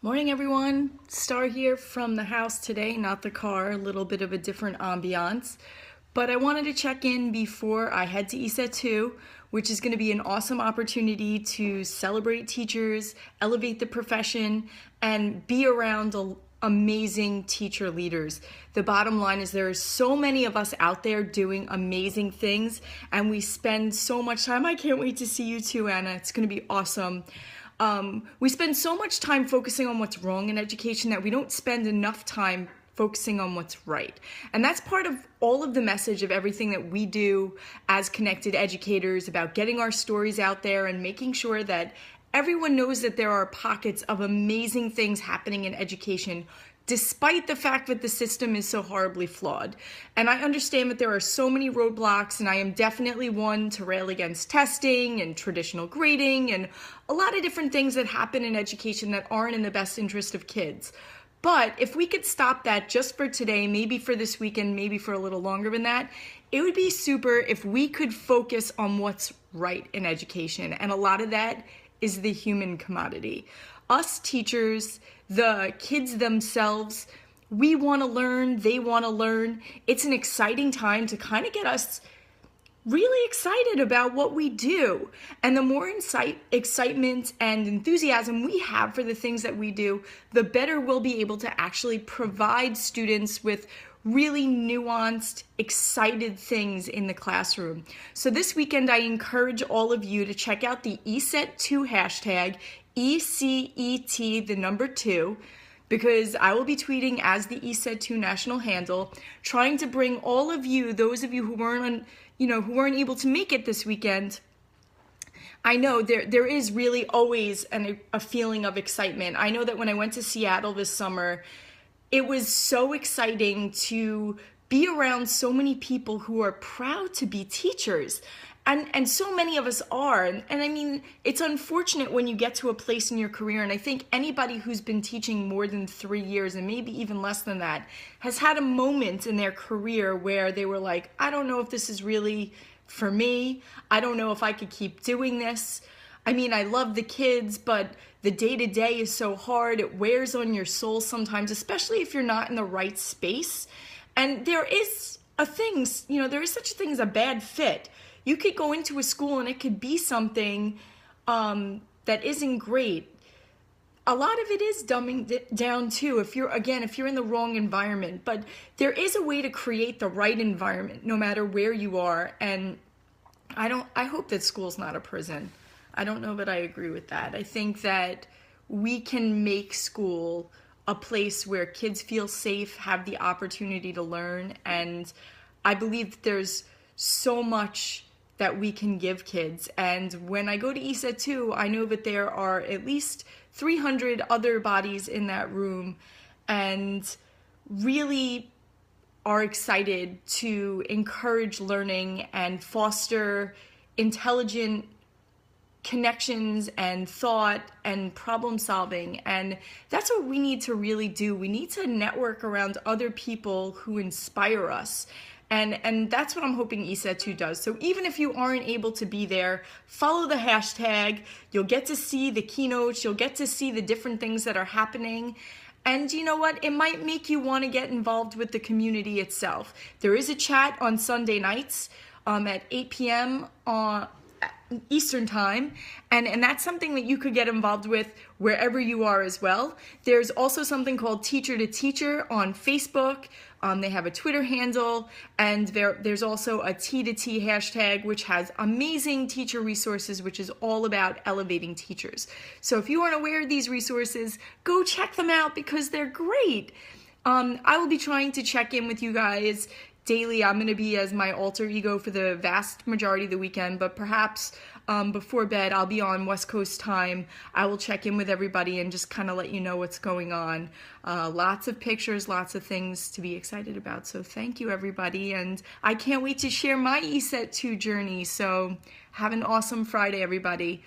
Morning everyone, Star here from the house today, not the car, a little bit of a different ambiance. But I wanted to check in before I head to ESET 2, which is going to be an awesome opportunity to celebrate teachers, elevate the profession, and be around amazing teacher leaders. The bottom line is there are so many of us out there doing amazing things, and we spend so much time. I can't wait to see you too, Anna. It's going to be awesome. We spend so much time focusing on what's wrong in education that we don't spend enough time focusing on what's right. And that's part of all of the message of everything that we do as connected educators about getting our stories out there and making sure that everyone knows that there are pockets of amazing things happening in education despite the fact that the system is so horribly flawed. And I understand that there are so many roadblocks, and I am definitely one to rail against testing and traditional grading and a lot of different things that happen in education that aren't in the best interest of kids. But if we could stop that just for today, maybe for this weekend, maybe for a little longer than that, it would be super if we could focus on what's right in education. And a lot of that is the human commodity. Us teachers, the kids themselves, we want to learn, they want to learn. It's an exciting time to kind of get us really excited about what we do. And the more excitement and enthusiasm we have for the things that we do, the better we'll be able to actually provide students with really nuanced, excited things in the classroom. So this weekend, I encourage all of you to check out the ESET2 hashtag, ECET, the number 2, because I will be tweeting as the ESET2 national handle, trying to bring all of you, those of you who weren't able to make it this weekend. I know there is really always a feeling of excitement. I know that when I went to Seattle this summer, it was so exciting to be around so many people who are proud to be teachers. And so many of us are. And I mean, it's unfortunate when you get to a place in your career, and I think anybody who's been teaching more than 3 years, and maybe even less than that, has had a moment in their career where they were like, I don't know if this is really for me. I don't know if I could keep doing this. I mean, I love the kids, but the day-to-day is so hard. It wears on your soul sometimes, especially if you're not in the right space. And there is there is such a thing as a bad fit. You could go into a school and it could be something that isn't great. A lot of it is dumbing down too, if you're in the wrong environment. But there is a way to create the right environment no matter where you are. And I hope that school's not a prison. I don't know that I agree with that. I think that we can make school a place where kids feel safe, have the opportunity to learn, and I believe that there's so much that we can give kids. And when I go to ESET 2, I know that there are at least 300 other bodies in that room and really are excited to encourage learning and foster intelligent connections and thought and problem solving. And that's what we need to really do. We need to network around other people who inspire us. And that's what I'm hoping ESET 2 does. So even if you aren't able to be there, follow the hashtag. You'll get to see the keynotes. You'll get to see the different things that are happening. And you know what? It might make you want to get involved with the community itself. There is a chat on Sunday nights at 8 p.m. Eastern time, and that's something that you could get involved with wherever you are as well. There's also something called Teacher to Teacher on Facebook. They have a Twitter handle, and there's also a T2T hashtag, which has amazing teacher resources, which is all about elevating teachers. So if you aren't aware of these resources, go check them out because they're great. I will be trying to check in with you guys daily. I'm going to be as my alter ego for the vast majority of the weekend, but perhaps before bed I'll be on West Coast time. I will check in with everybody and just kind of let you know what's going on. Lots of pictures, lots of things to be excited about. So thank you, everybody, and I can't wait to share my ESET 2 journey. So have an awesome Friday, everybody.